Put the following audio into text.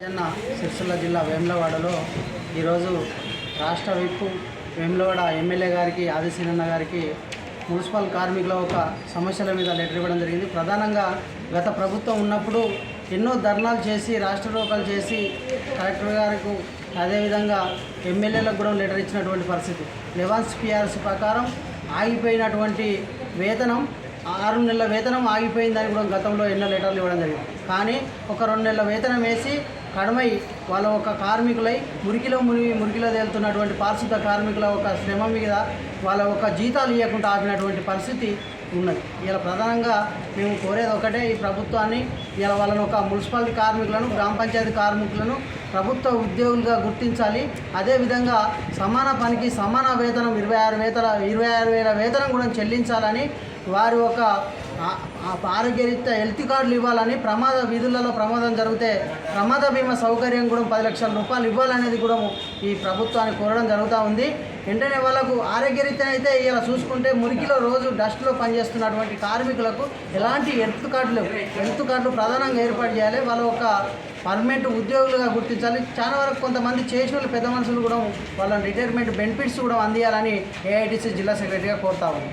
జన్న సిరిసిల్ల జిల్లా వేములవాడలో ఈరోజు రాష్ట్ర విప్ వేములవాడ ఎమ్మెల్యే గారికి ఆదిశీనన్న గారికి మున్సిపల్ కార్మికుల ఒక సమస్యల మీద లెటర్ ఇవ్వడం జరిగింది. ప్రధానంగా గత ప్రభుత్వం ఉన్నప్పుడు ఎన్నో ధర్నాలు చేసి రాష్ట్ర రోకాలు చేసి కలెక్టర్ గారికి అదేవిధంగా ఎమ్మెల్యేలకు కూడా లెటర్ ఇచ్చినటువంటి పరిస్థితి. లెవెన్స్ పిఆర్సీ ప్రకారం ఆగిపోయినటువంటి వేతనం 6 నెలల వేతనం ఆగిపోయిందని కూడా గతంలో ఎన్నో లెటర్లు ఇవ్వడం జరిగింది. కానీ ఒక 2 నెలల వేతనం వేసి కడమై వాళ్ళ ఒక కార్మికులై మురికిలో తేలుతున్నటువంటి పారిశుద్ధ కార్మికుల ఒక శ్రమ మీద వాళ్ళ ఒక జీతాలు ఇవ్వకుండా ఆపినటువంటి పరిస్థితి ఉన్నది. ఇలా ప్రధానంగా మేము కోరేది ఒకటే, ఈ ప్రభుత్వాన్ని ఇలా వాళ్ళని ఒక మున్సిపాలిటీ కార్మికులను గ్రామ పంచాయతీ కార్మికులను ప్రభుత్వ ఉద్యోగులుగా గుర్తించాలి. అదేవిధంగా సమాన పనికి సమాన వేతనం 26,000 వేతనం కూడా చెల్లించాలని, వారి ఒక ఆరోగ్యరీత్యా హెల్త్ కార్డులు ఇవ్వాలని, విధులలో ప్రమాదం జరిగితే ప్రమాద బీమా సౌకర్యం కూడా 10 లక్షల రూపాయలు ఇవ్వాలనేది కూడా ఈ ప్రభుత్వాన్ని కోరడం జరుగుతూ ఉంది. వెంటనే వాళ్ళకు ఆరోగ్యరీత్యా అయితే ఇలా చూసుకుంటే మురికిలో రోజు డస్ట్లో పనిచేస్తున్నటువంటి కార్మికులకు ఎలాంటి హెల్త్ కార్డులు ప్రధానంగా ఏర్పాటు చేయాలి. వాళ్ళ ఒక పర్మనెంట్ ఉద్యోగులుగా గుర్తించాలి. చాలా వరకు కొంతమంది చేసిన వాళ్ళు పెద్ద మనుషులు కూడా వాళ్ళ రిటైర్మెంట్ బెనిఫిట్స్ కూడా అందియాలని ఏఐటీసీ జిల్లా సెక్రటరీగా కోరుతా ఉంది.